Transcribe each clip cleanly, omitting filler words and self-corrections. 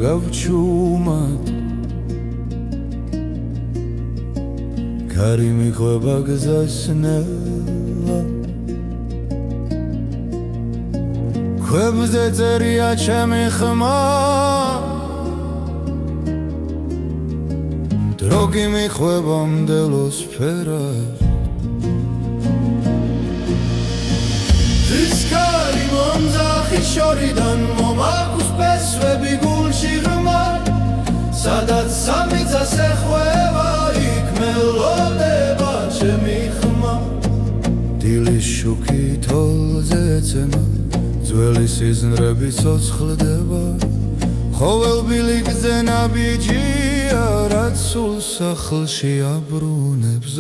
გავჩუმად კარი მიყვება გზასნელა ქვებზე წერია ჩემი ხმა დრო კი მიყვება მდელოს ფერას ის კარი მომძახის შორიდან მომაქვს ფესვები გულში ღრმა სადაც სამიწას ეხვევა იქ მელოდება ჩემი ხმა დილის შუქი თოლზე ეცემა ძველი სიზნრები ცოცხლდება ხოველბილი გზენაბიჯია რაც სულ სახლში აბრუნებს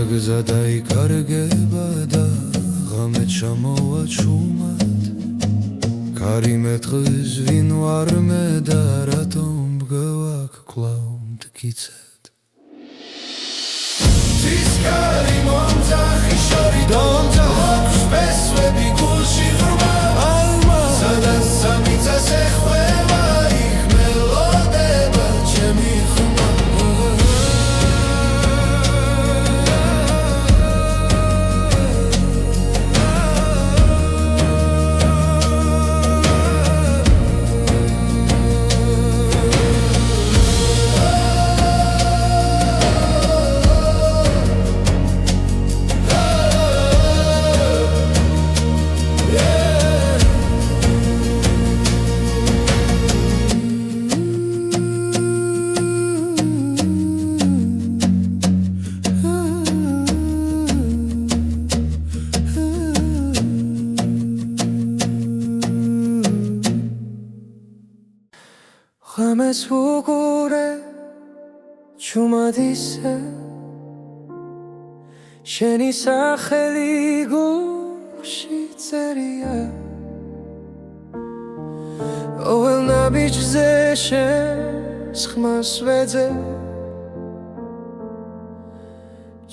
გზა დაიკარგება და ღამე ჩამოვა ჩუმად კარი მეტყვის ვინ ვარ მე და რატომ მგევაქ კვლავ მტკიცედ ის კარი მომძახის შორიდან აქვს ფესვები გულში ღრმა სადაც სამიწას ეხვევა იქ მელოდება ჩემი ხმა ღამეს ვუყურე ჩუმად ისე შენი სახელი გულში წერია ყოველ ნაბიჯზე შენს ხმას ვეძე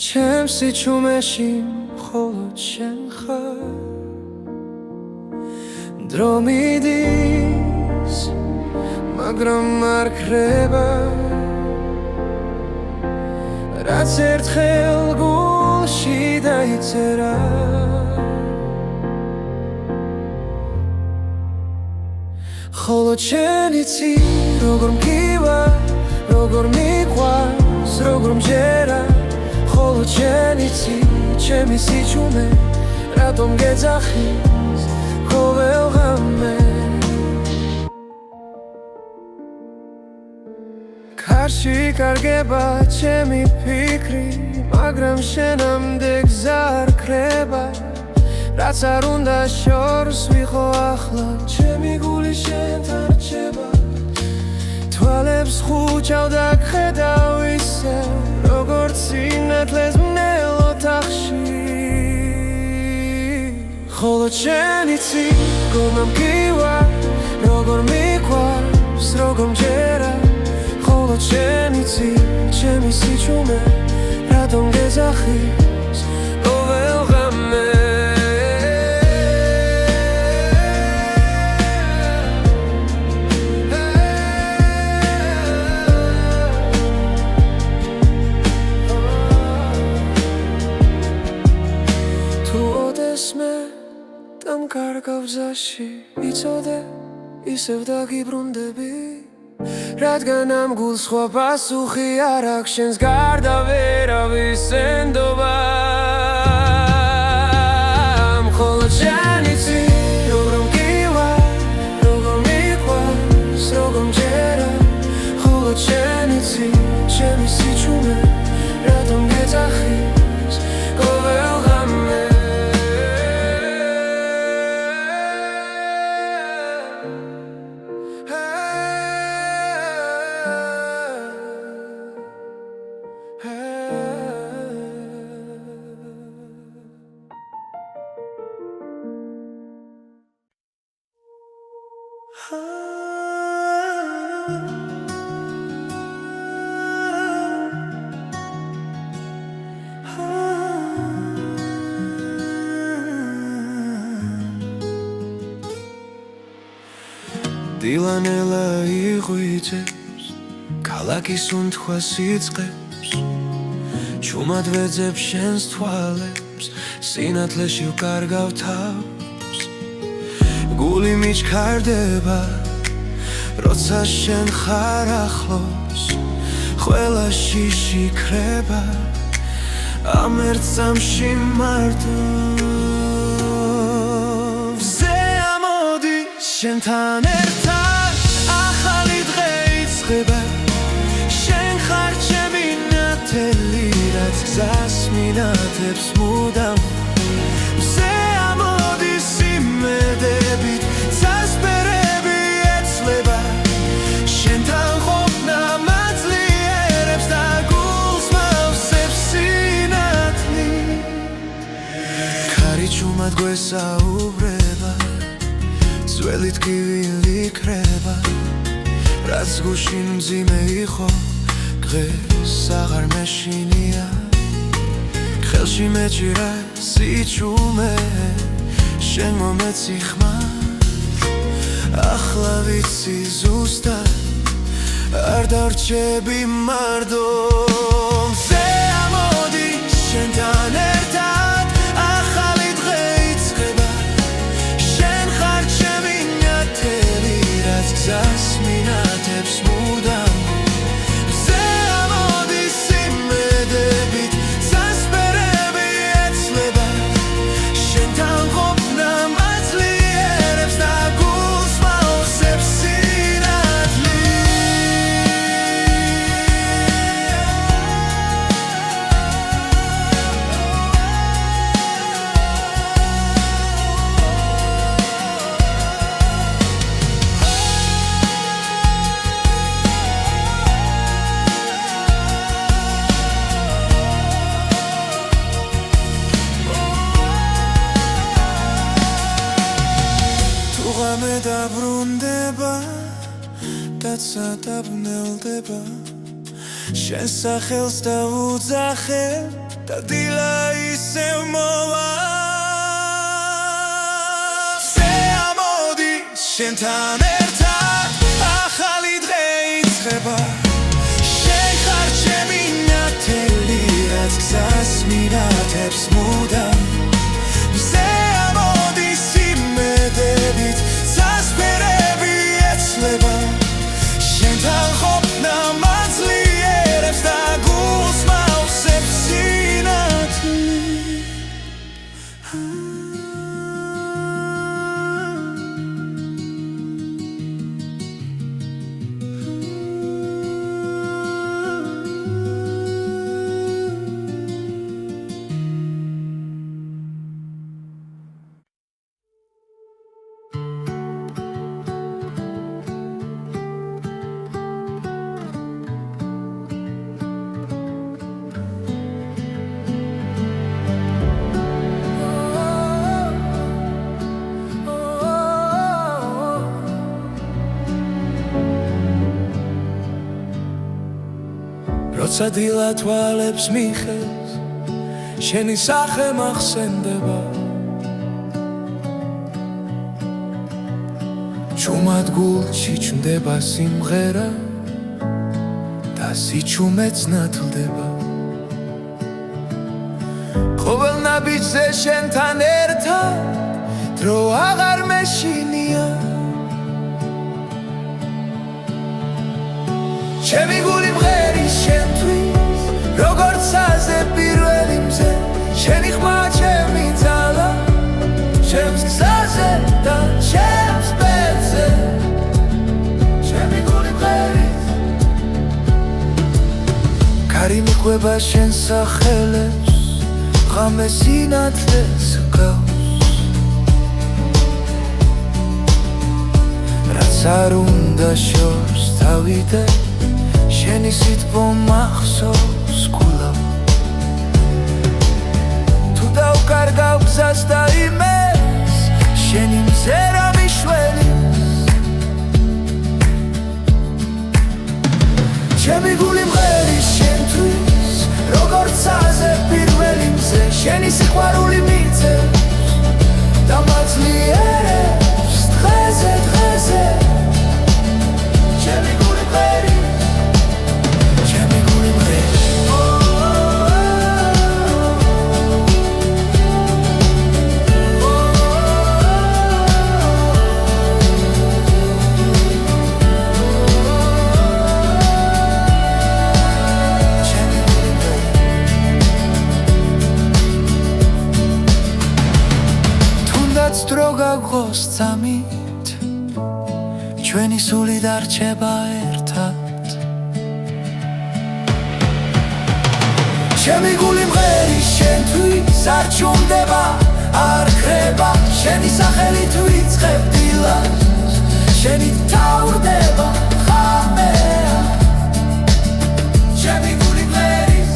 ჩემს სიჩუმეში მხოლოდ შენ ხარ დრო მიდის მაგრამ არ ქრება რაც ერთხელ გულში დაიწერა ხოლო შენ იცი როგორ მგივარ როგორ მიყვარს როგორ მჯერა ხოლო შენ იცი ჩემი სიჩუმე რატომ გეძახის ყოველ ღამე კარში კარგება ჩემი ფიქრი მაგრამ შენამდე გზა არ ქრება რაც არ უნდა შორს ვიყო ახლა ჩემი გული შენთან რჩება თვალებს ხუჭავ და ხედავ ისევ როგორც სინათლეს მნელ ოთახში ხოლო შენ იცი როგორ მგივარ როგორ მიყვარს როგორ მჯერა ხოლო შენ იცი ჩემი სიჩუმე რატომ გეძახის ყოველ ღამე მესმე და მკარგავ გზაში იცოდე ისევ დაგიბრუნდები რადგან ამ გულს სხვა პასუხი არ აქვს შენს გარდა ვერავის ენდობა მხოლოდ შენ იცი როგორ მგივარ როგორ მიყვარს როგორ მჯერა მხოლოდ შენ იცი ჩემი სიჩუმე რატომ გეძახის ყოველ ღამე დილანელა იღვიძებს ქალაქის უნთქვას იწყებს ჩუმად ვეძებ შენს თვალებს სინათლეში ვკარგავ თავს გული მიჩქარდება როცა შენ ხარ ახლოს ყველა შიში ქრება ამ ერთ წამში მარტო ვზე ამოდი შენთან ერთად ახალი დღე იწყება შენ ხარ ჩემი ნათელი რაც გზას მინათებს მუდამ ვზე ამოდი სიმედებით წასპერები ეცლება შენთან ყოფნა მაძლიერებს და გულს მავსებს სინათლით ქარი ჩუმად გვესაუბრება ძველი ტკივილი ქრება რაც გუშინ მძიმე იყო დღეს აღარ მეშინია ხელში მეჭირა სიჩუმე შენ მომეცი ხმარ ახლა ვიცი ზუსტად არ დარჩები მარდომ ვზე ამოდი შენთან ერთად ახალი დღე იწყება შენ ხარ ჩემი ნათელი რაც გზას მინათებს მუდამ ვზე ამოდი სიმედებით წასპერები ეცლება შენთან ყოფნა მაძლიერებს და გულს მავსებს ღამე დაბრუნდება დაცა დაბნელდება შენ სახელს დავუძახე და დილა ისევ მოვა ვზე ამოდი შენთან ერთად ახალი დღე იწყება შენ ხარ ჩემი ნათელი რაც გზას მინათებს მუდამ ვზე ამოდი სიმედებით წასპერები ეცლება შენთან ყოფნა მაძლიერებს და გულს მავსებს სინათლით როცა დილა თვალებს მიხევს შენი სახე მახსენდება ჩუმად გულში ჩნდება სიმღერა და სიჩუმეც ნათლდება ყოველ ნაბიჯ გზე შენთან ერთად დრო აღარ მეშინია ჩემი გული მღერის შენთვის როგორც აზე პირველი მზე შენი ხმა ჩემი ძალა ჩემს გზაზე და ჩემს ბედზე ჩემი გული მღერის კარი მიყვება შენ სახელებს ღამე სინათლეს გავს რაც არ უნდა შორს თავიდე შენი სიტყვა მახსოვს გულავ თუ დავკარგავ გზას და იმეს შენი მზერა მიშველი ჩემი გული მღერის შენთვის როგორც აზე პირველი მზე შენი სიყვარული მიწევს და მაძლიერებს დღეზე დღეზე ჩემი გული მღერის დრო გაგხოს წამით ჩვენი სული დარჩება ერთად ჩემი გული მღერის შენთვის არ ჩუმდება არ ხრება შენი სახელით ვიწყებ დილას შენი თავრდება ხამეა ჩემი გული მღერის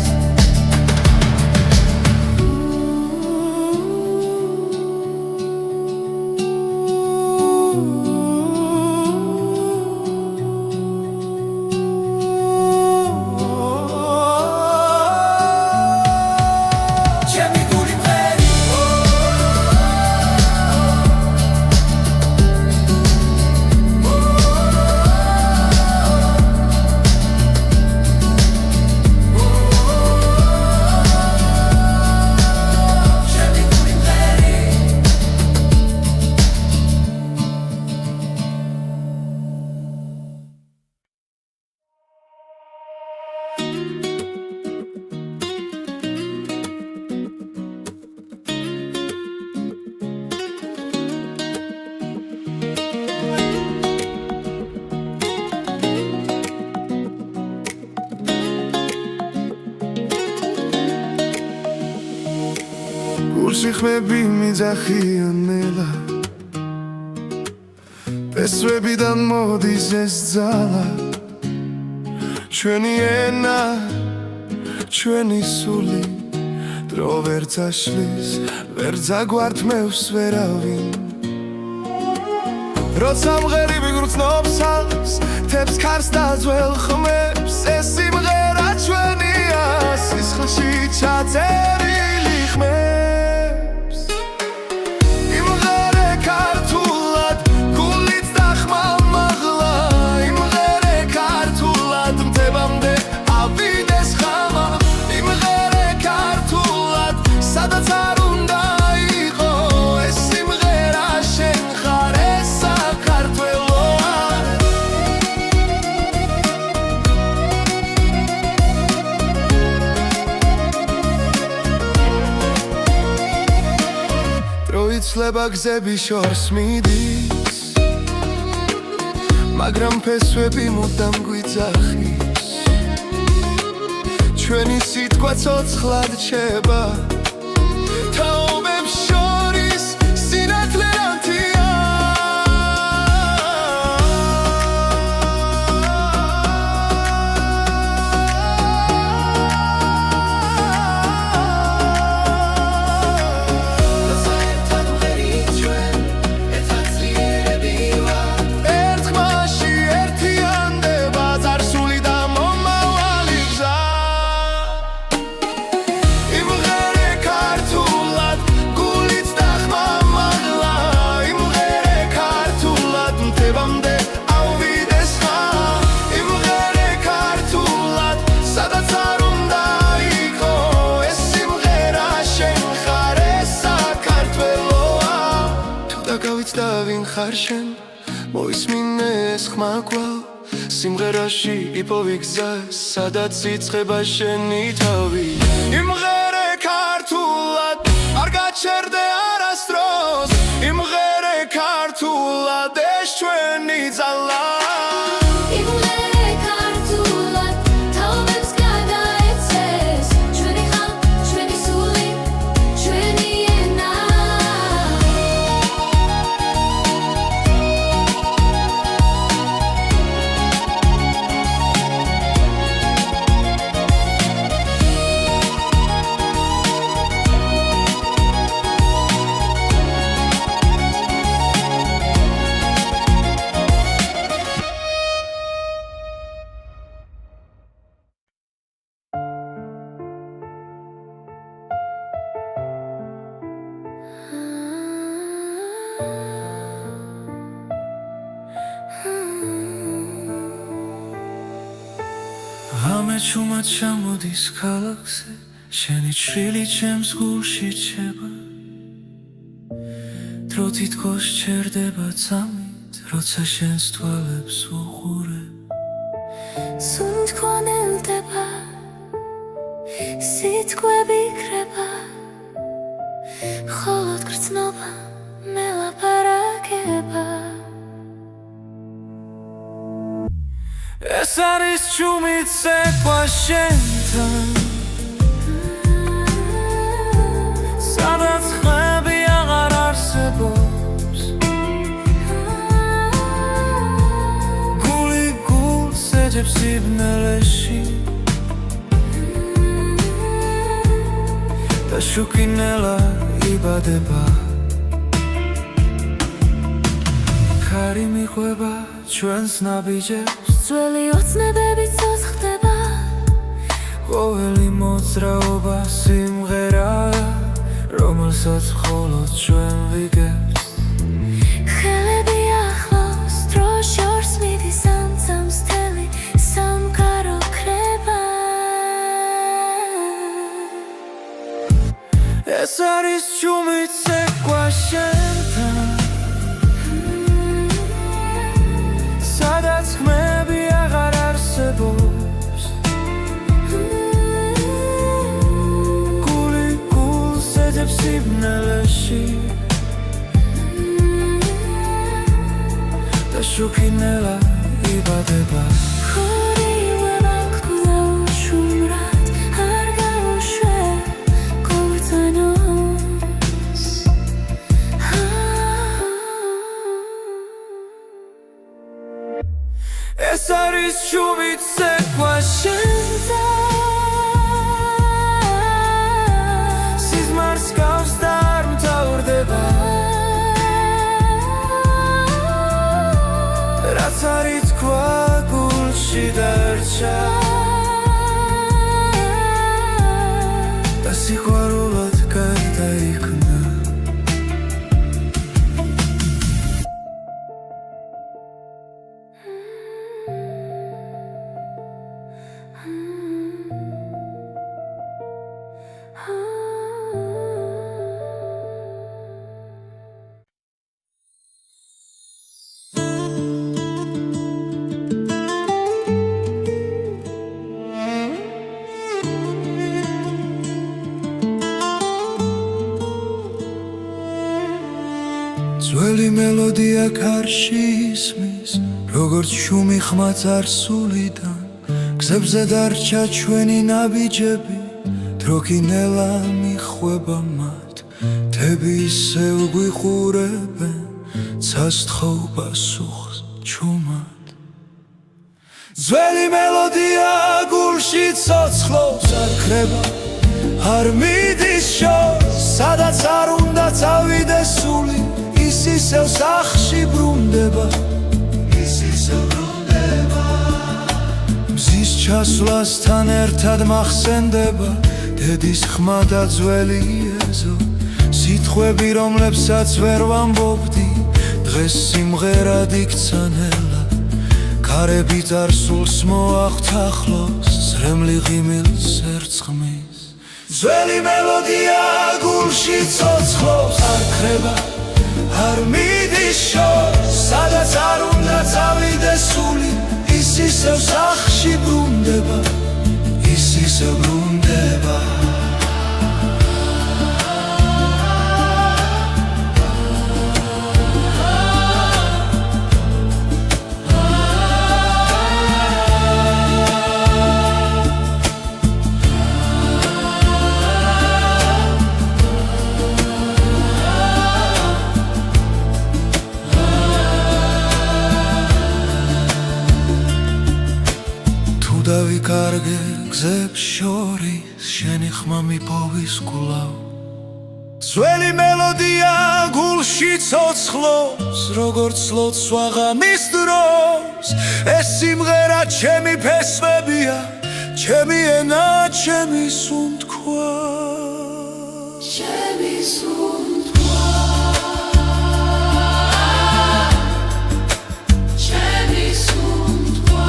გულში ხმები მიძახიან ნელა პესვებიდან მოდის ეს ძალა ჩვენი ენა ჩვენი სული დრო ვერ წაშლის ვერ ძაგვართმევს ვერავინ როცა მღერიბი გრძნობს ალს თებს ქარს და ძველ ხმებს ეს სიმღერა ჩვენია სისხლში ჩაწერილი ხმებს იმღერე ქართულად გულით და ხმამაღლა იმღერე ქართულად მდებამდე ავიდეს ხამა იმღერე ქართულად სადაც არ უნდა იყო ეს სიმღერა შენ ხარ ეს საქართველოა იცლება გზები შორს მიდის მაგრამ ფესვები მუდამ გვიძახის ჩვენი სიტყვა ცოცხლად რჩება თაობებს შორის სინათლე ანთია იმღერე ქართულად არავით და ვინ ხარ შენ მოისმინე ეს ხმა კვლავ სიმღერაში იპოვი გზა სადაც იწყება შენი თავი იმღერე ქართულად არ გაჩერდე არასდროს იმღერე ქართულად ეს ჩვენი ძალა ამეჩუმად ჩამოდის ქალაქზე შენი ჩრილი ჩემს გულში ჩება დრო თითქოს ჩერდება წამით როცა შენს თვალებს უყურებ სულ თქონელდება სიტყვები იქრება მხოლოდ გრძნობა მელაპარაკება ეს არის ჩუმით ცეკვა შენთან სადაც ხმები აღარ არსებობს გული გულს ეძებს სიბნელეში და შუქინელა იბადება ქარი მიყვება ჩვენს ნაბიჯებს ძველი ოცნებები ცოცხლდება ყოველი მოძრაობა სიმღერაა რომელსაც მხოლოდ ჩვენ ვიგებთ ხელები ახლოს დრო შორს მიდის ამცამს თელი სამყარო ქრება ეს არის ჩუმით ცეკვა შენთან სადაც ხმები აღარ არსებობს გული გულს ეძებს სიბნელეში და შუქინელა იბადება ხორიwe მაგკულა უშუმრად არ გაუშვე კურწანოს ეს არის ჩუმით ცეკვა შენთან სიზმარს გავს და არ მთავრდება რაც არის თქვა გულში დარჩა და სიყვარულად გარდაიქმნა ძველი მელოდია ქარში ისმის როგორც შუმი ხმა წარსულიდან გზებზე დარჩა ჩვენი ნაბიჯები დროქინელა მიხვება მათ თები ისევ გვიყურებენ ცასთხოვ პასუხს ჩუმად ძველი მელოდია გულში ცოცხლობს არ ქრება არ მიდის შორს სადაც არ უნდა წავიდეს სული ის ისევ სახში ბრუნდება მზის ჩასვლასთან ერთად მახსენდება დედის ხმა და ძველი ეზო სიტყვები რომლებსაც ვერ ვამბობდი დღეს სიმღერად იქცა ნელა ქარები წარსულს მოახთახლოს ზრემლი ღიმილს ერწყმის ძველი მელოდია გულში ცოცხლობს არ ქრება არ მიდის ისევ სახში ბრუნდება, ის ისევ ბრუნდება. დავიკარგე გზებს შორის, შენი ხმა მიპოვის გულავ. ძველი მელოდია გულში ცოცხლობს, როგორც ლოცვა ღამის დროს. ეს სიმღერა ჩემი ფესვებია, ჩემი ენა, ჩემი სუნთქვა. ჩემი სუნთქვა. ჩემი სუნთქვა.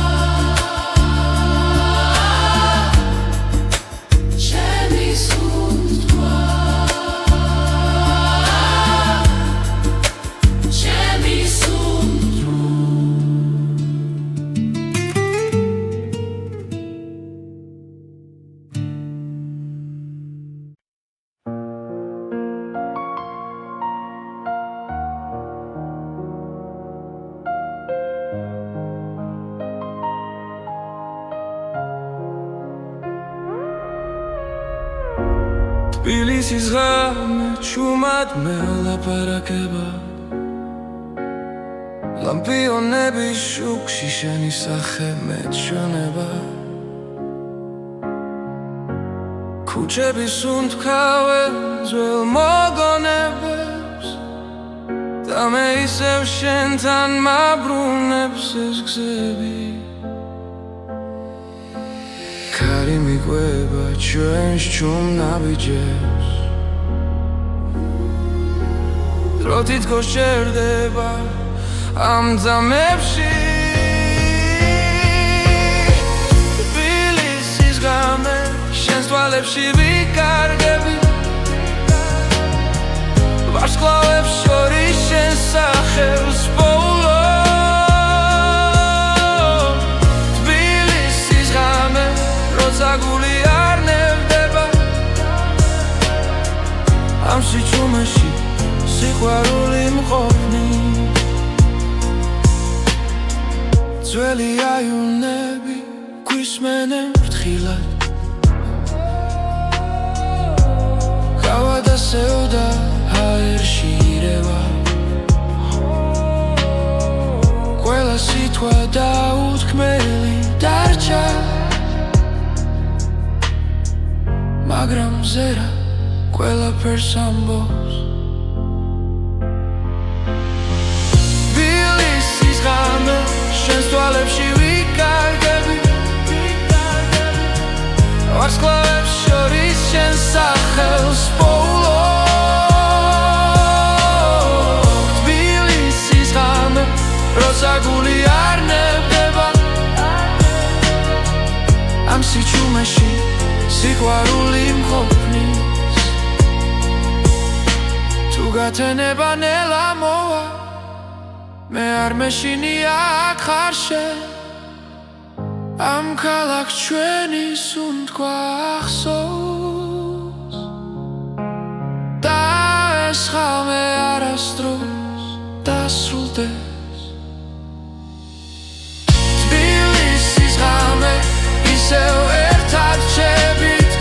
თბილისის ღამე ჩუმად მელაპარაკება, ლამპიონების შუქში შენი სახე მეჩვენება. ქუჩები სუნთქავენ ძველ მოგონებებს და მე ისევ შენთან მაბრუნებს ეს გზები. ქარი მიყვება ჩვენს ჩუმ ნაბიჯებს, დრო თითქოს შერდება ამ ძამებში. თბილისის ღამე შენს თვალებში ვიკარგები, ვარსკვლავებს შორის შენ სახელს პოულობ. თბილისის ღამე როცა გული არ ნევდება, ამ სიჩუმეში სიყვარული მყოფნი. ძველი აივნები გვისმენენ ფრთხილად, ჰავა დასევდა ჰაერში ირევა. ყველა სიტყვა დაუთქმელი დარჩა, მაგრამ ზერა ყველაფერს ამბობს. თბილისის ღამე შენს თვალებში ვიკარგები, ვარსკვლავებს შორის შენ სახელს პოულობ. თბილისის ღამე როცა გული არ ნევდება, ამ სიჩუმეში სიყვარული მყოფნის. თუ გათენება ნელა მოვა, მე არ მეშინია აქ ხარ შენ. ამ ქალაქს ჩვენი სუნთქვა ახსოვს და ეს ღამე არასდროს დასრულდეს. თბილისის ღამე ისევ ერთად რჩებით,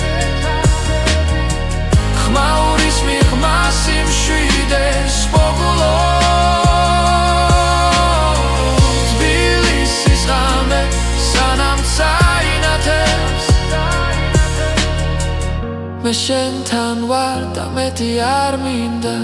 ხმაურის მიღმას იმშვიდეს პოგულობ. თბილისის ღამე სანამ წაინათებს, მე შენთან ვარ და მეტი არ მინდა.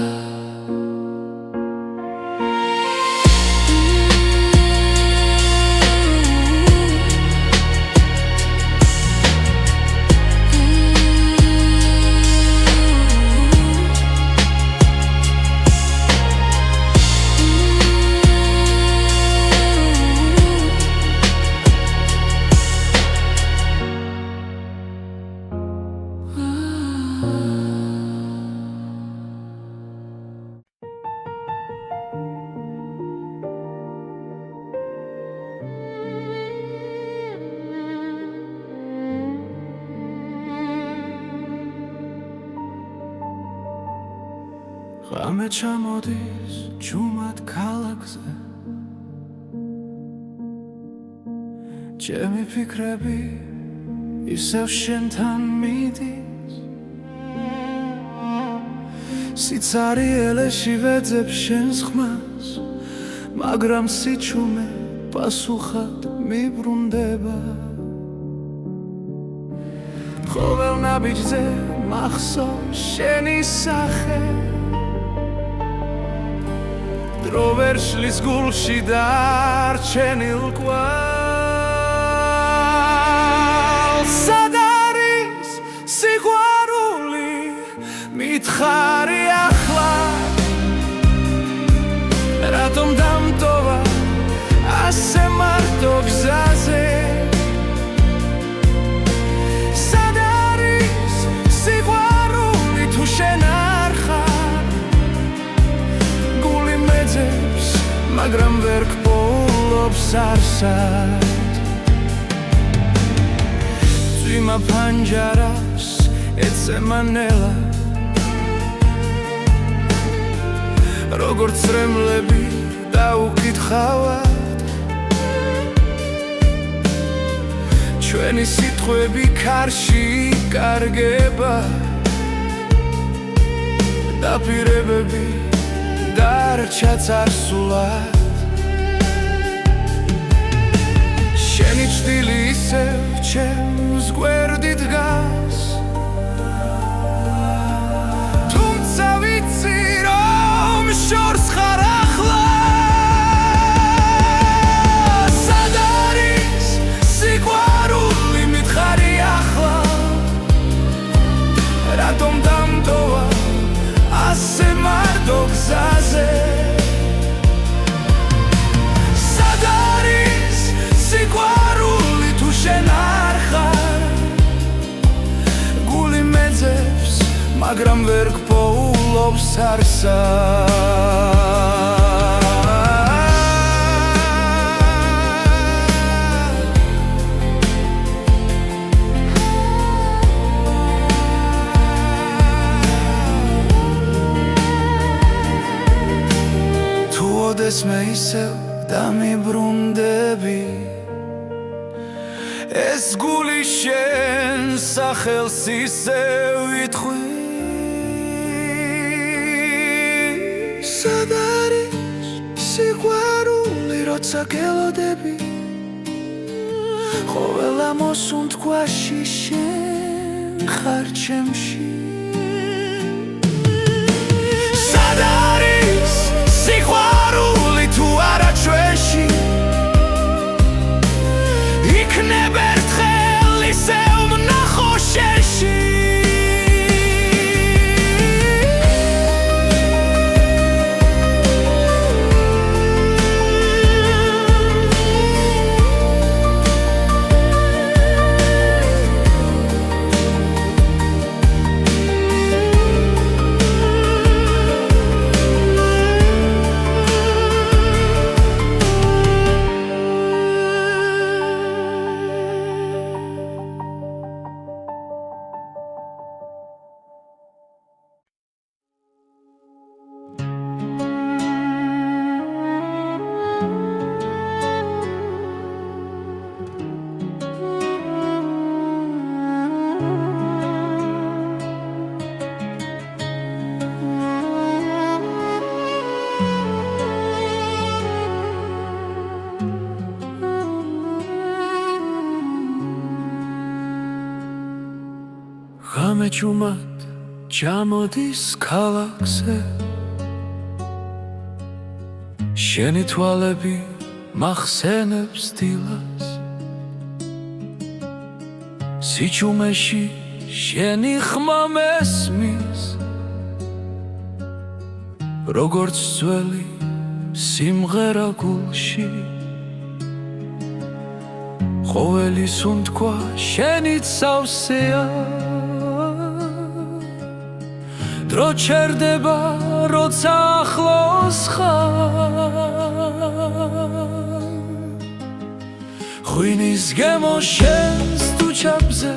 ღამე ჩამოდის ჯუმად ქალაქზე ჩემი ფიქრები ისევ შენთან მიდის სიცარიელეში ვეძებ შენს ხმას მაგრამ სიჩუმე პასუხად მიბრუნდება ყოველ ნაბიჯზე მახსოვს შენი სახე დრო ვერ შლის გულში დარჩენილ კვალს სად არის სიყვარული მითხარი ახლა რატომ დამტოვა ასე მარტო გზაზე მაგრამ ვერ გპოულობს არსად წვიმა ფანჯარას ეცემა ნელა როგორც წრემლები დაუკითხავად ჩვენი სიტყვები ქარში იკარგება დაპირებები დარჩა წარსულად შენი ჭრილი ისევ ჩემს გვერდით დგას თუმცა ვიცი რომ შორს ხარ ახლა სად არის სიყვარული მითხარი ახლა რატომ დამტოვა ასე მარტო გზაზე სად არის სიყვარული თუ შენ არ ხარ გული მეძებს მაგრამ ვერ გპოულობს არსად ოდეს მე ისევ დამიბრუნდები ეს გული შენ სახელს ისევ ითხვი სად არის სიყვარული როცა გელოდები ყოველ ამოსუნთქვაში შენ ხარ ჩემში სად არის სიყვარული თუ არა ჩვენში იქნებ ერთხელ ისევ ვნახო შენში ღამე ჯუმად ჩამოდის ქალაქზე შენი თვალები მახსენებს დილას სიჩუმეში შენი ხმა მესმის როგორც ძველი სიმღერა გულში ყოველი სუნთქვა შენით სავსეა დრო ჩერდება როცა ახლოს ხარ ღვინის გემო შენს თუჩაბზე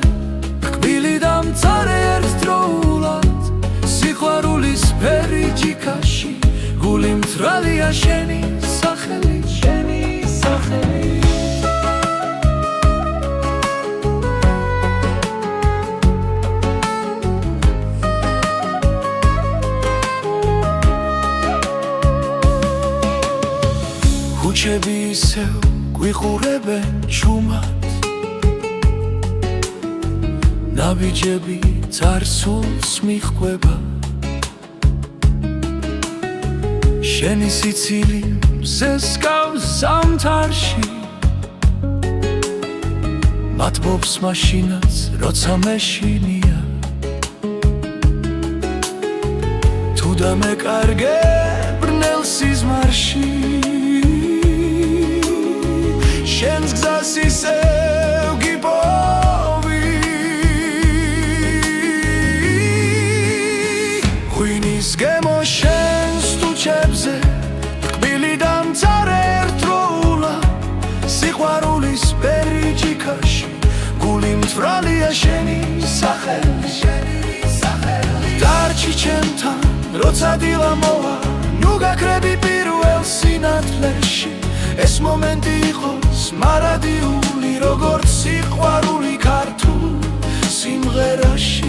კბილი და მწარე ერთდროულად სიყვარულის ფერი ჯიქაში მწვრალია შენი სახელი, შენი სახელი. ქუჩები ისევ გვიყურებენ ჩუმად, ნაბიჯები წარსულს მიჰყვება, შენი სიცილი მზესკავს ზამთარში, მათბობს მაშინაც როცა მეშინია, თუ დამეკარგე ბრნელ სიზმარში, შენს გზას ისევ გიპოვი. ღვინის გემო შენს თუჩებზე, ტკბილი და მწარე ერთდროულად, სიყვარულის პერიჯიკაში, გული მწვრალია შენი სახელი, დარჩი ჩემთან, როცა დილა მოვა, ნუ გაქრები პირველ სინათლეში, ეს მომენტი იყოს მარადიული, როგორც სიყვარული ქართულ სიმღერაში.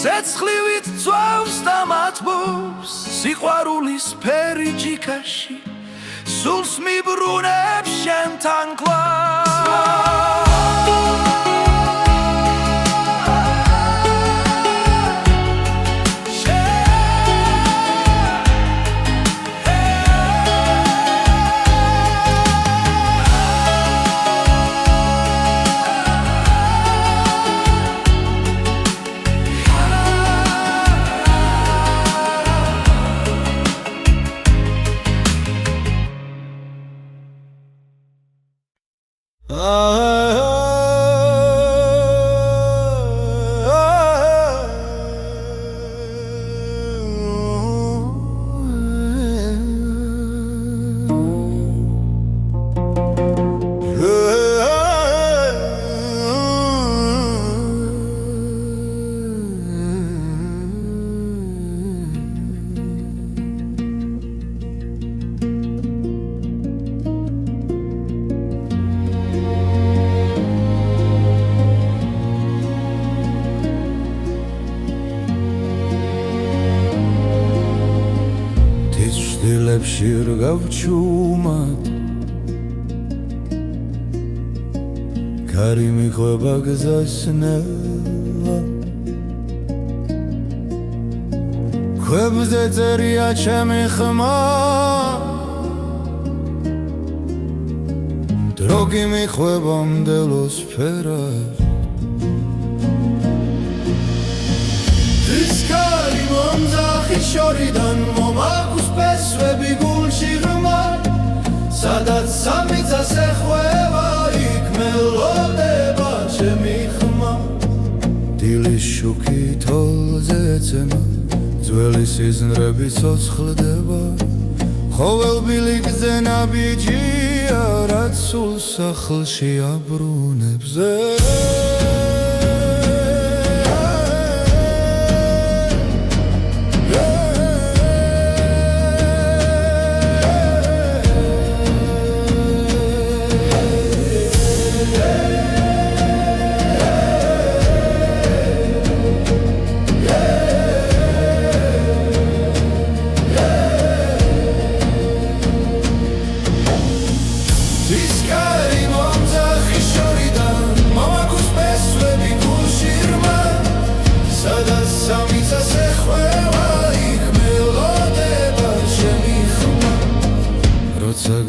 ცეცხლივით ძვავს და მათბობს, სიყვარულის პერიჯიკაში, სულს მიბრუნებს შენთან კლავ. დილებში რგავ ჩუმად, კარი მიხვება გზას ნელა, ქვებზე წერია ჩემი ხმა, დრო კი მიხვება მდელოს ფერად. კარი მომძახი შორიდან მომაქვს ფესვები გულში ღრმად, სადაც სამიწას ეხვევა, იქ მელოდება ჩემი ხმა. დილის შუქი თოლზე ეცემა, ძველი სიზმრები ცოცხლდება, ხოველბილი გზე ნაბიჯია, რაც სულ სახლში აბრუნებს.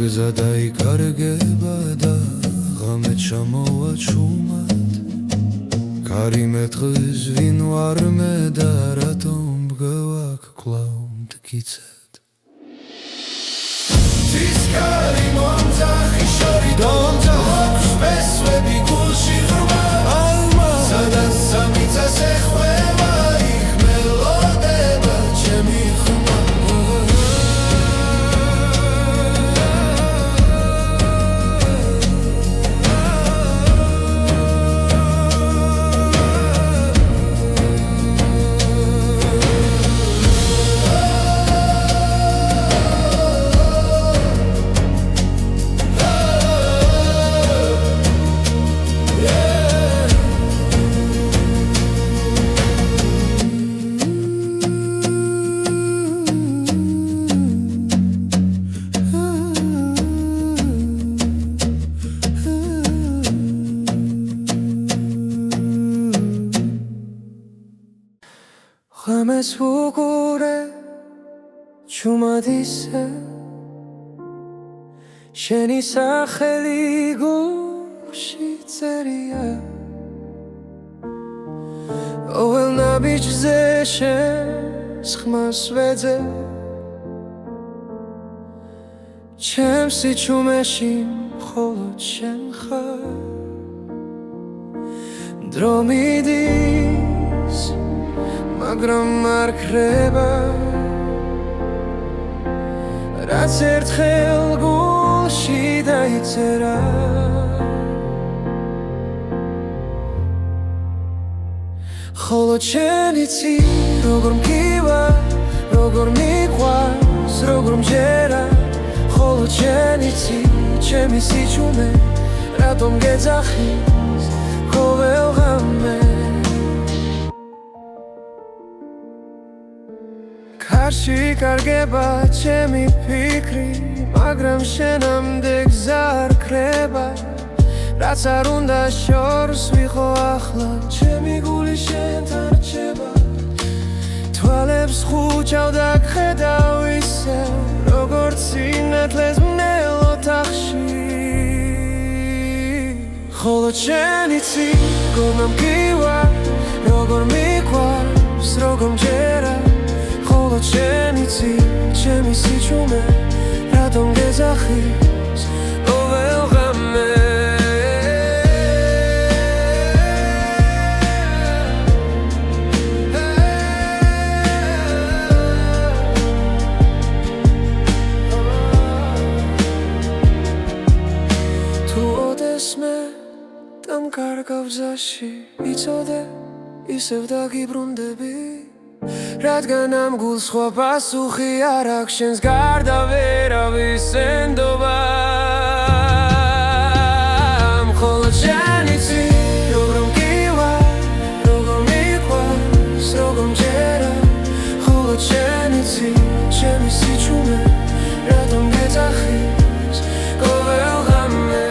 გზა დაიკარგება და ღამე ჩამოვა ჩუმად, კარი მეტყვის ვინ ვარ მე, 'Ket კარი მომძახი შორი დომძახ მესვები გულში ღრმა ალმა სადაც სამიწას ეხვევა იქ მელოდება ჩემი ხმა ღამეს უყურე ჩუმად ისე შენი სახელი გულში წერია ყოველ ნაბიჯზე შენს ხმას ვეძებ ჩემს სიჩუმეში მხოლოდ შენ ხარ დრო მიდის მაგრამ არ ქრება რაც ერთხელ გულში დაიწერა ხოლო შენ იცი როგორ მგივა როგორ მიყვარს როგორ მჯერა ხოლო შენ იცი ჩემი სიჩუმე რატომ გეძახის ყოველ ღამე კარში კარგება ჩემი ფიქრი მაგრამ შენამდე გზა არ ქრება რაც არ უნდა შორს ვიღო ახლა ჩემი გული შენთან რჩება თვალებს ხუჭავ და გხედავ ისევ როგორც სინათლეს მნელ ოთახში ხოლო შენ იცი როგორ მგივა როგორ მიყვარს როგორ მჯერა ხოლო შენ იცი ჩემი სიჩუმე რატომ გეძახის ყოველ ღამე კარგავ გზაში იცოდე ისევ დაგიბრუნდები რადგან ამ გულს სხვა პასუხი არ აქვს შენს გარდა ვერავის ენდობა მხოლოდ შენ იცი როგორ მგივა როგორ მიყვარს როგორ მჯერა მხოლოდ შენ იცი ჩემი სიჩუმე რატომ გეძახის ყოველ ღამე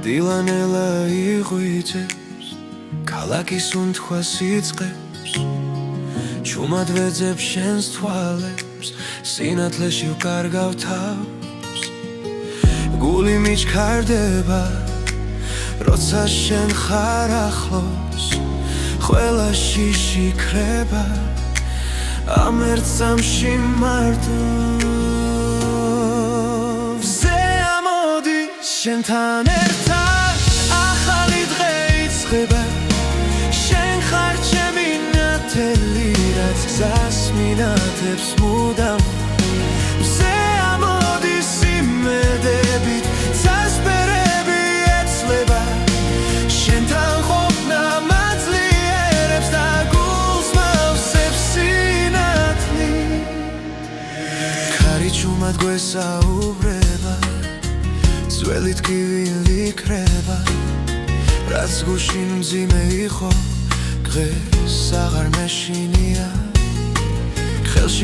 დილანელა იღვიძებს ქალაქის უნთქვას იწყებს ჩუმად ვეძებ შენს თვალებს სინათლეში ვკარგავ თავს გული მიჩქარდება როცა შენ ხარ ახლოს ყველა შიში ქრება ამ ერთ წამში მარტო შენთან ერთად ახალი დღე იწყება შენ ხარ ჩემი ნათელი რაც გზას მინათებს მუდამ მზე ამოდის იმედებით წასპერები ეცლება შენთან ყოფნა მაძლიერებს და გულს მავსებს სინათლი ქარი ჩუმად გვესაუბრება ძველი ტკივილი იქრება რაც გუშინ მძიმე იყო დღეს აღარ მეშინია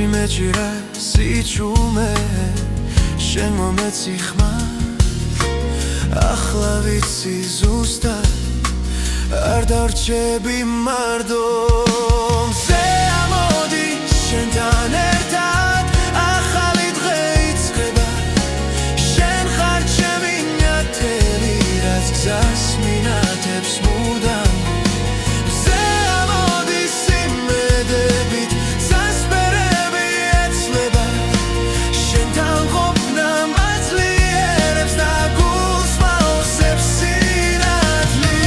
გულში მეჭირა სიჩუმე შენ მომეცი ხმა ახლა ვიცი ზუსტად არ დარჩები მარდომზე ამოდი შენთან ერთად ახალი დღე იწყება შენ ხარ ჩემი ნათელი რაც გზას მინათებს მუდამ მზე ამოდი სიმედებით სასპერები ეცლება შენთან ყოფნა მაძლიერებს და გულს მაოსებს სინათლე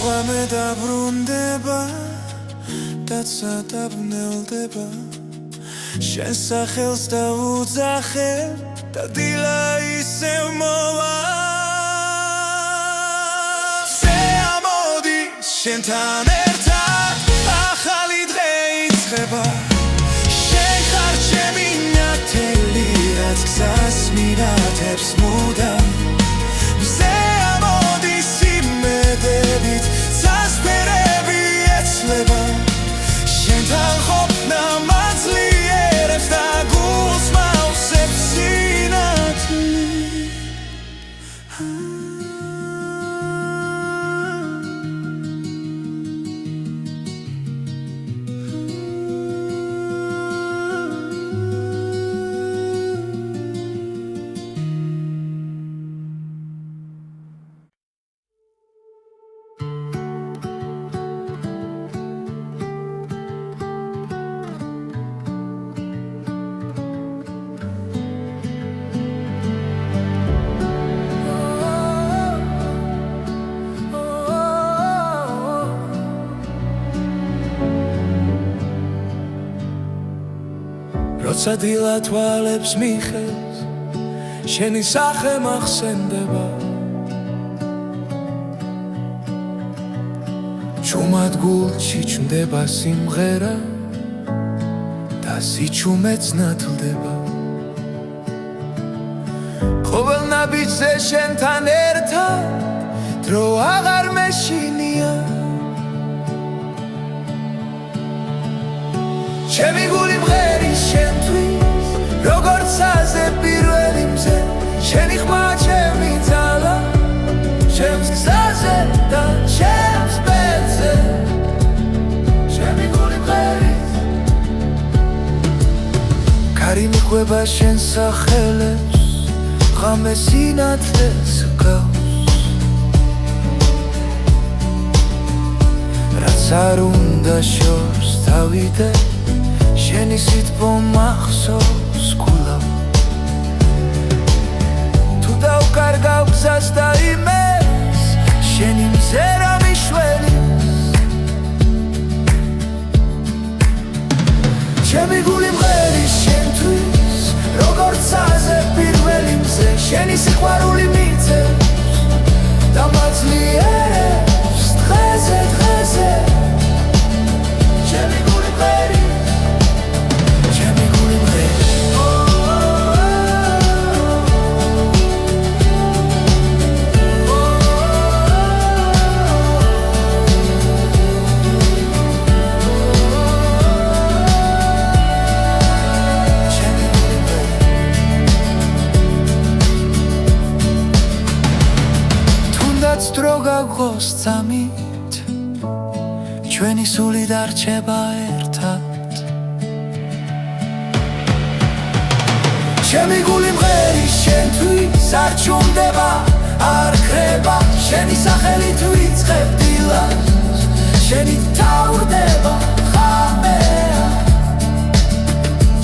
ღამე დაბრუნდება და წადაბნელდება შენ სახელს დაუძახებ და დილა ისევ მოვა მზე ამოდი შენთან ერთად ახალი დღე იწყება შენ ხარ ჩემი ნათელი რაც გზას მინათებს მუდამ მზე ამოდი სიმედებით სასპერები ეცლება შენთან ყოფნა მაძლიერებს და გულს მაოსებს სინათლე როცა დილა თვალებს მიხევს შენი სახე მახსენდება ჩუმად გულში ჩნდება სიმღერა და სიჩუმეც ნათლდება ყოველ ნაბიჯზე შენთან ერთად დრო აღარ მეშინია ჩემი გული მღერის შენთვის როგორც აზე პირველი მზე შენი ხმა ჩემი ძალა ჩემს გზაზე და ჩემს ბედზე ჩემი გული მღერის კარი მიყვება შენ სახელებს ღამე სინათლეს გავს რაც არ უნდა შორს თავიდე შენი სიტყვა მახსოვს გულამ თუ დავკარგავ გზას და იმეს შენი მზერა მიშველი ჩემი გული მღერის შენთვის როგორც აზე პირველი მზე შენი სიყვარული მიწევს და მაძლიერებს დღეზე დღეზე ჩემი გული მღერის დრო გაგოს წამით ჩვენი სული დარჩება ერთად ჩემი გული მღერის შენთვის არ ჩუმდება არ ქრება შენი სახელით ვიწყებ დილას შენი თავდება ხამეა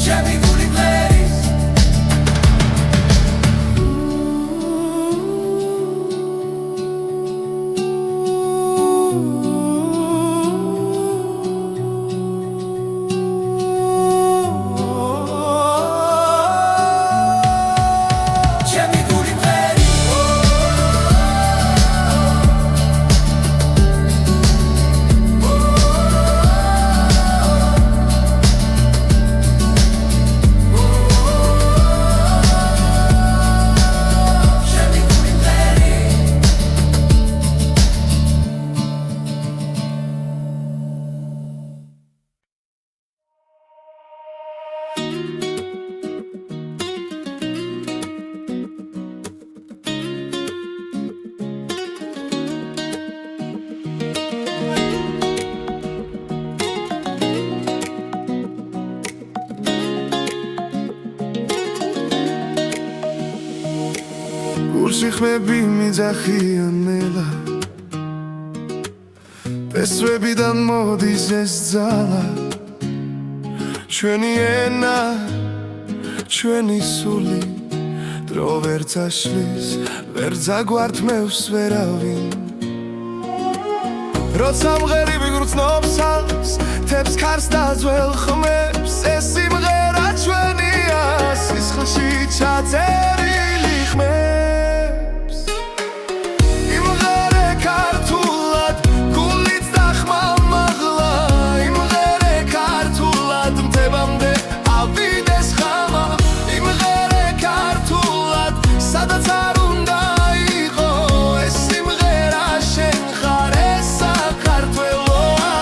ჩემი გული მღერის Jimmy გულში ხმები მიძახიან ნელა პესვებიდან მოდის ეს ძალა ჩვენი ენა ჩვენი სული დრო ვერ წაშლის ვერ ძაგვართმევს ვერავინ როცა მღერი ვიგრძნობს ალს თებს ქარს და ძველ ხმებს ეს სიმღერა ჩვენია სისხლში ჩაწერილი ხმებს იმღერე ქართულად გულით და ხმამაღლა იმღერე ქართულად მთებამდე ავიდეს ხამა იმღერე ქართულად სადაც არ უნდა იყო ეს სიმღერა შენ ხარ ეს საქართველოა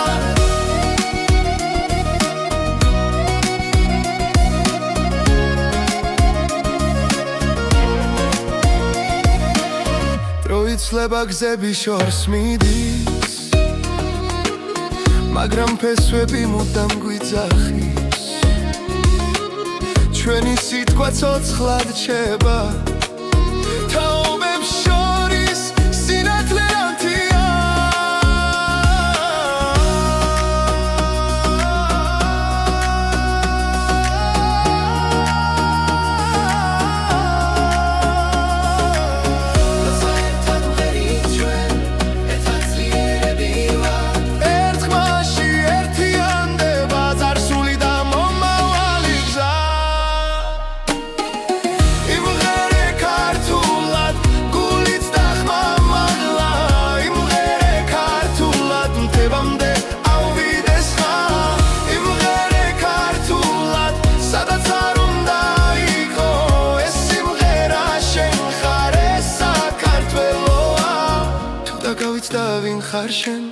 დრო იცლება გზები შორს მიდის მაგრამ ფესვები მუდამ გვიძახის ჩვენი სიტყვა ცოცხლად რჩება თაობებს შორის სინათლე ანთია როცა ერთად მღერით ჩვენ ერთად ძლიერები ვარ ერთ ხმაში ერთიანდება წარსული და მომავალი გზა იმღერე ქართულად გულით და ხმამაღლა იმღერე ქართულად მთებამდე ავიდეს ხმა იმღერე ქართულად სადაც არ უნდა იყო ეს სიმღერა შენ ხარ ეს საქართველოა თუ დაგავიწყდა ვინ ხარ შენ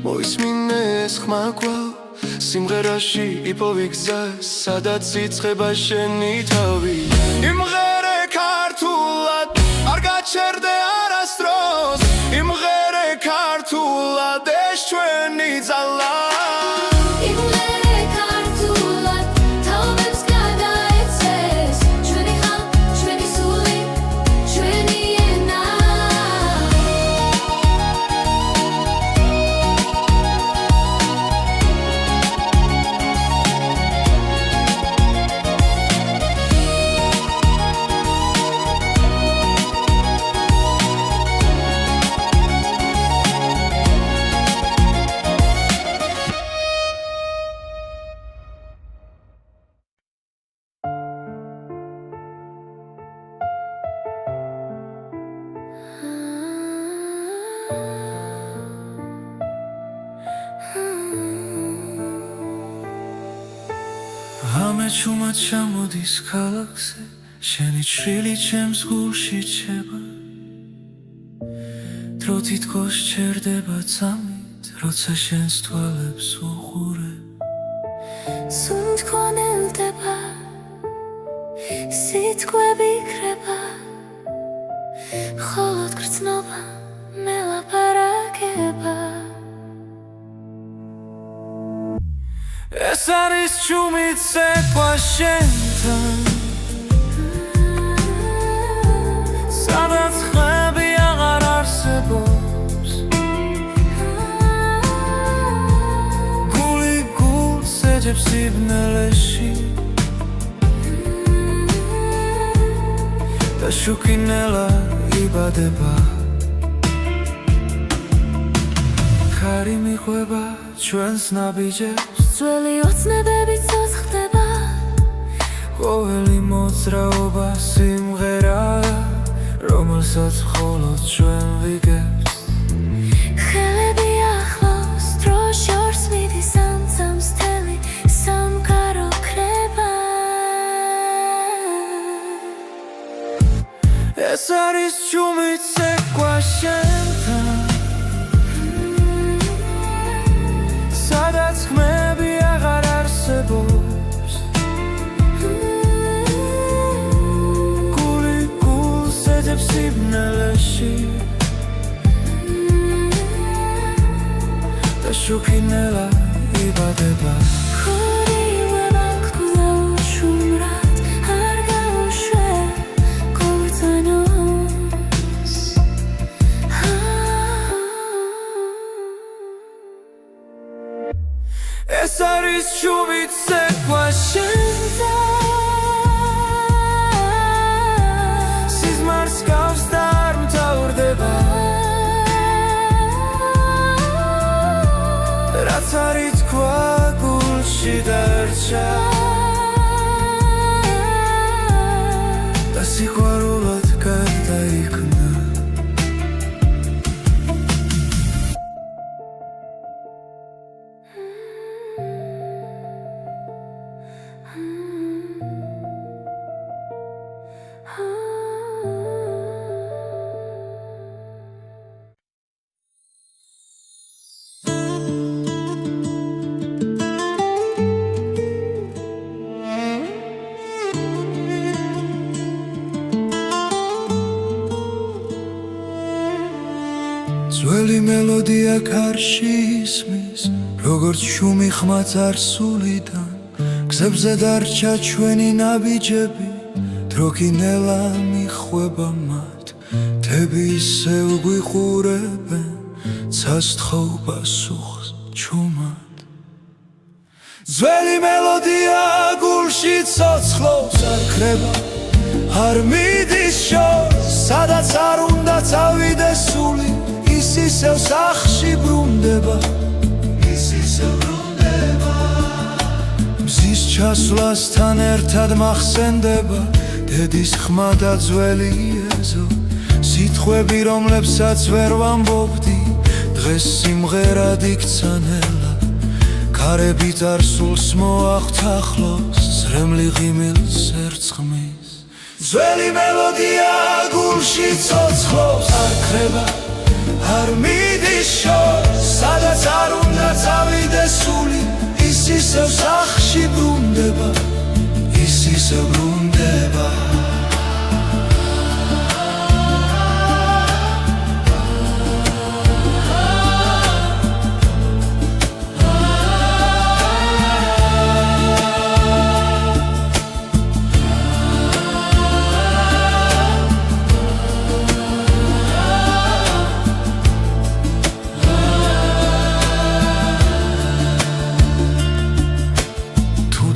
მოისმინე ეს ხმა კვლავ სიმღერაში იპოვი გზა სადაც იწყება შენი თავი იმღერე ქართულად არ გაჩერდე არასდროს იმღერე ქართულად ეს ჩვენი ძალა იმღერე ქართულად თაობებს გადაეცეს ჩვენი ხალხი ჩვენი სული ჩვენი ენა ამე ჩუმად ჩამოდის ქალაქზე შენი ჩრილი ჩემს გულში ჩება დრო თითქოს ჩერდება წამით როცა შენს თვალებს უყურე სულ მткоნელდება სიტყვები იქრება მხოლოდ გრძნობა მელაპარაკება ეს არის ჩუმით ცეკვა შენთან სადაც ხმები აღარ არსებობს გული გულს ეძებს სიბნელეში და შუქინელა იბადება ქარი მიყვება ჩვენს ნაბიჯებს ძველი ოცნებები ცოცხლდება ყოველი მოძრაობა სიმღერაა რომელსაც მხოლოდ ჩვენ ვიგებთ ხელები ახლოს დრო შორს მიდის ამცამს თელი სამყარო ქრება ეს არის ჩუმით ცეკვა შენთან სადაც ხმები აღარ არსებობს გული გულს ეძებს სიბნელეში და შუქინელა იბადება ხორიუებალ მაღაზარი თქვა გულში დარჩა და სიყვარულად გარდაიქმნა ძველი მელოდია კარში ისმის როგორც შუმი ხმა წარსულიდან გზებზე დარჩა ჩვენი ნაბიჯები დრო კი ნელა მიხვება მათ თები ისევ გვიყურებენ ცასთხოვ პასუხს ჩუმად ძველი მელოდია გულში ცოცხლობს არ ქრება არ მიდის შორს სადაც არ უნდა წავიდეს სული ის ისევ სახში ბრუნდება მზის ჩასვლასთან ერთად მახსენდება დედის ხმა და ძველი ეზო სიტყვები რომლებსაც ვერ ვამბობდი დღეს სიმღერად იქცა ნელა ქარებით არსულს მოახთახლოს ზრემლი ღიმილს ერწყმის ძველი მელოდია გულში ცოცხლობს არ ქრება არ მიდის შორს სადაც არ უნდა წავიდეს სული ის ისევ სახში ბრუნდება ის ისევ ბრუნდება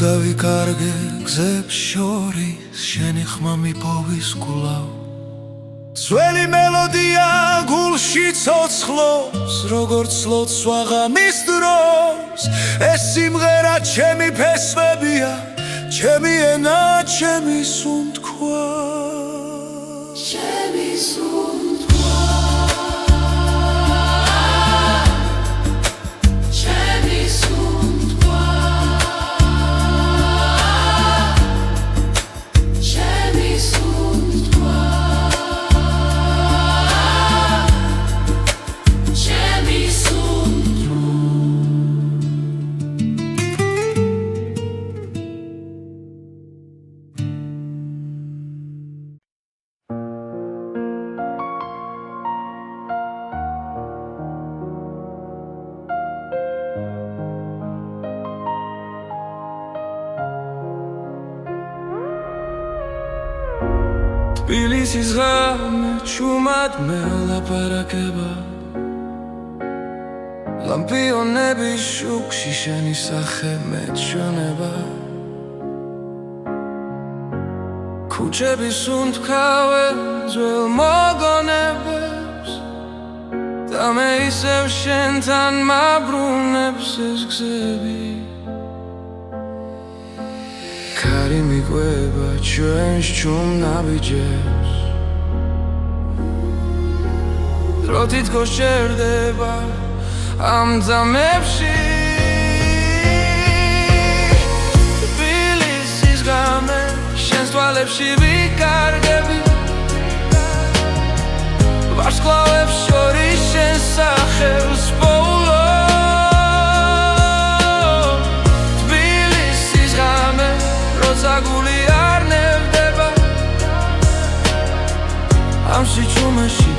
დავიკარგე გზებს შორის შენი ხმა მიპოვის კვლავ ძველი მელოდია გულში ცოცხლობს როგორც ლოცვა ღამის დროს ეს სიმღერა ჩემი ფესვებია ჩემი ენა ჩემი სუნთქვა ჩემი სუნთქვა ჩემი სუნთქვა თბილისის ღამე ჩუმად მელაპარაკება ლამპიონების შუქში შენი სახე მეჩვენება ქუჩები სუნთქავენ ძველ მოგონებებს და მე ისევ შენთან მაბრუნებს ეს გზები ქარი მიყვება ჩვენს ჩუმ ნაბიჯებს დრო თითქოს შერდება ამ ძამებში თბილისის ღამე შენს თვალებში ვიკარგები ვარსკვლავებს შორის შენს სახელს პოულობ თბილისის ღამე როცა გული არ ნევდება ამ სიჩუმეში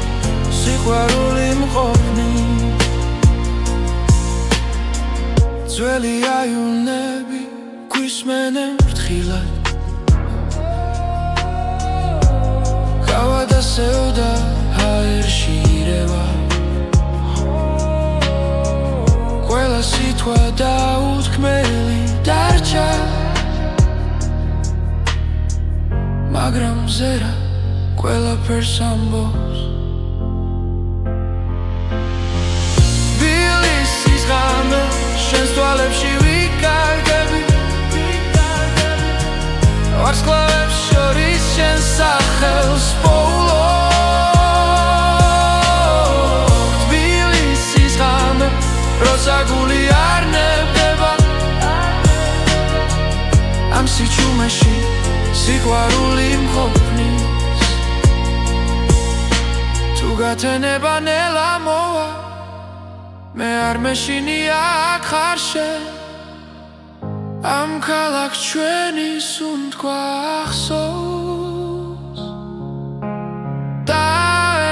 სიყვარული მყოფნი ძველი აივნები გვისმენენ ფრთხილად გავა დასევდა ჰაერში ირევა ყველა სიტყვა დაუთქმელი დარჩა მაგრამ ზერა ყველაფერს ამბობს თბილისის ღამე შენს თვალებში ვიკარგები ვარსკვლავებს შორის შენს სახელს პოულობ თბილისის ღამე როცა გული არ ნებდება ამ სიჩუმეში სიყვარული მყოფნის თუ გათენება ნელა მოვა მე არ მეშინია აქ ხარ შენ ამ ქალაქ ჩვენის უთქვა ახსოვს და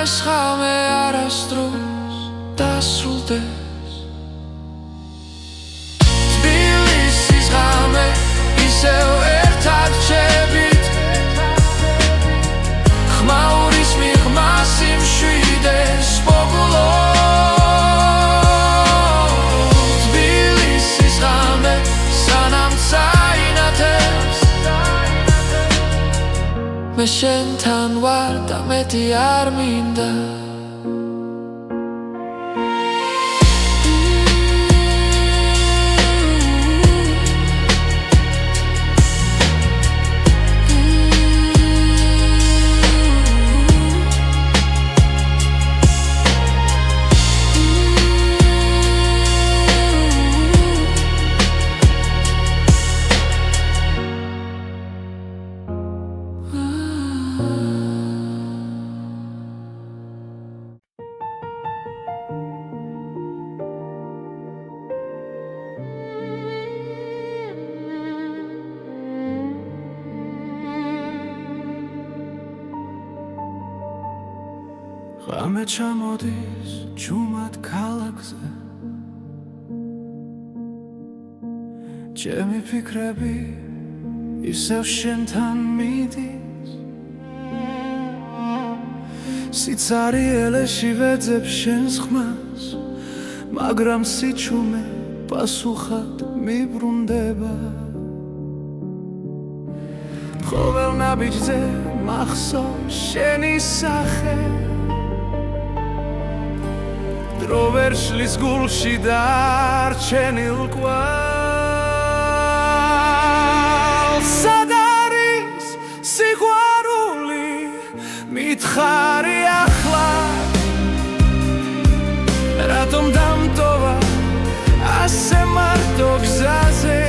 ეს ხალმე არასდროს დასრულდეს თბილისის ღამე ისევ ერთად რჩებით ხმაურის მიღმას იმშვიდეს პოგულობ თბილისის ღამე სანამ წაინათებს მე შენთან ვარ და მეტი არ მინდა ღამე ჩამოდის ჯუმად ქალაქზე ჩემი ფიქრები ისევ შენთან მიდის სიცარიელეში ვეძებ შენს ხმას მაგრამ სიჩუმე პასუხად მიბრუნდება ყოველ ნაბიჯზე მახსოვს შენი სახე დრო ვერ შლის გულში დარჩენილ კვალს სად არის სიყვარული მითხარი ახლა რატომ დამტოვა ასე მარტო გზაზე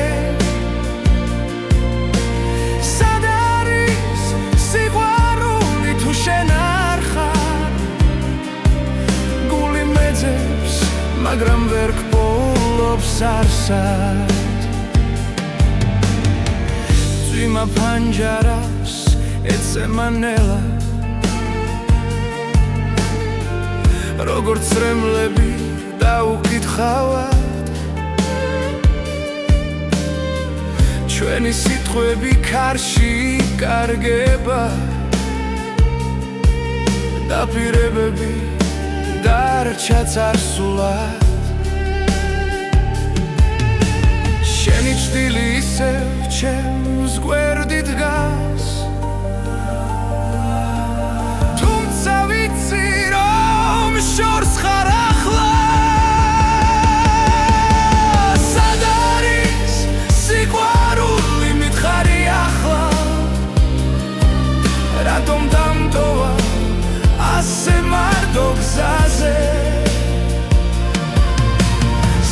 სად არის სიყვარული თუ შენ არ ხარ გული მეძებს მაგრამ ვერ გპოულობს არსად წვიმა ფანჯარას ეცემა ნელა როგორც წრემლები დაუკითხავად ჩვენი სიტყვები ქარში იკარგება დაპირებები დარჩა წარსულად შენი ჭდილი ისევ ჩემს გვერდით დგას თუმცა ვიცი რომ შორს ხარ ახლა სად არის სიყვარული მითხარი ახლა რატომ დამტოვა ასე მარტო გზაზე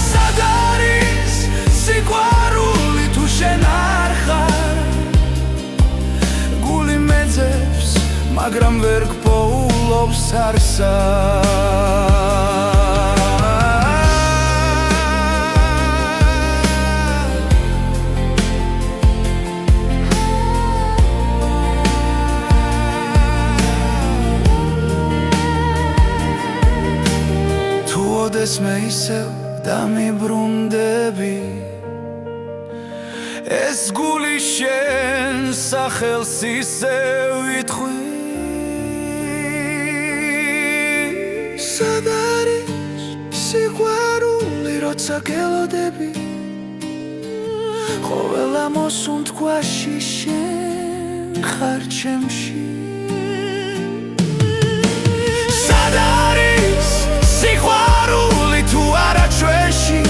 სად არის სიყვარული თუ შენ არ ხარ გული მეძებს მაგრამ ვერ გპოულობს არსად ოდეს მე ისევ დამიბრუნდები ეს გული შენ სახელს ისევ ითხვი სად არის სიყვარული როცა გელოდები ყოველ ამოსუნთქვაში შენ ხარ ჩემში სად არის სიყვარული თუ არა ჩვენში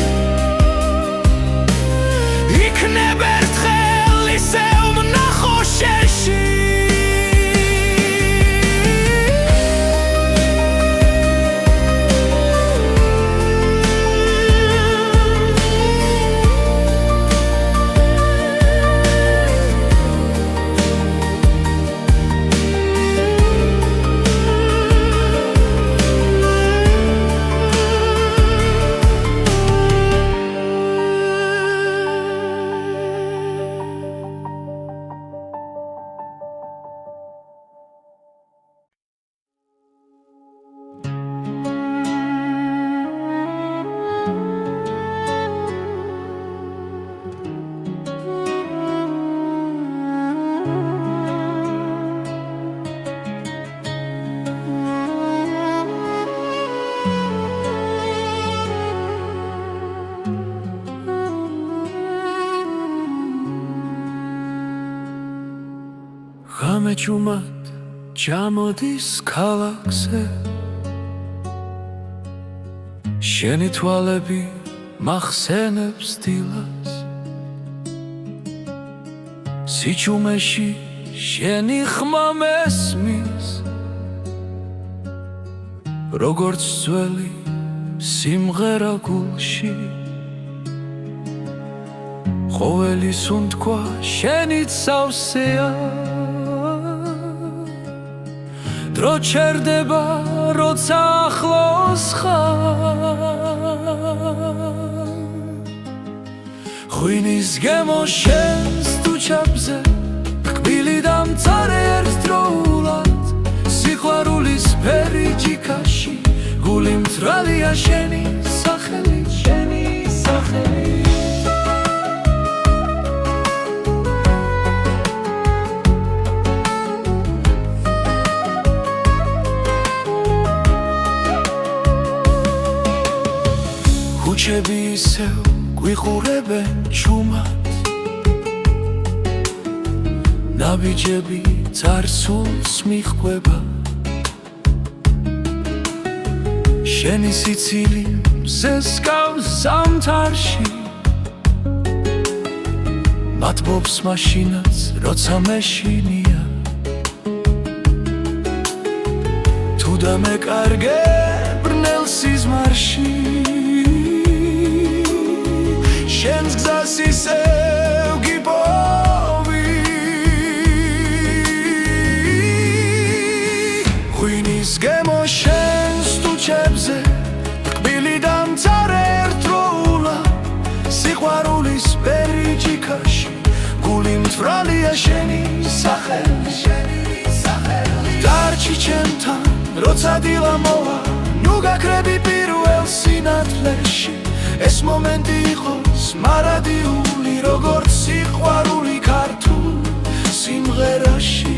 ჭუმად ჩამოდის ქალაქზე შენი თვალები მახსენებს დილას სიჩუმეში შენი ხმა მესმის როგორც ძველი სიმღერა გულში ყოველი სუნთქვა შენით სავსეა დრო ჩერდება როცა ახლოს ხარ ღვინის გემო შენს თუჩაბზე კბილი დამწარე ერთდროულად სიყვარულის ფერი ჯიქაში გული მწრალია შენი სახელი შენი სახელი ქუჩები ისევ გვიყურებენ ჭუმად ნაბიჯები წარსულს მიჰყვება შენი სიცილი მზესკავს ზამთარში მათბობს მაშინაც როცა მეშინია თუ დამეკარგე ბრნელ სიზმარში შენს გზას ისევ გიპოვი ღვინის გემო შენს თუჩებზე კბილი დამწარე ერთდროულად სიყვარულის ფერი ჯიქაში გული მწვრალია შენი სახელი დარჩი ჩემთან როცა დილა მოვა ნუ გაქრები პირველ სინათლეში ეს მომენტი იყოს მარადიული როგორც სიყვარული ქართულ სიმღერაში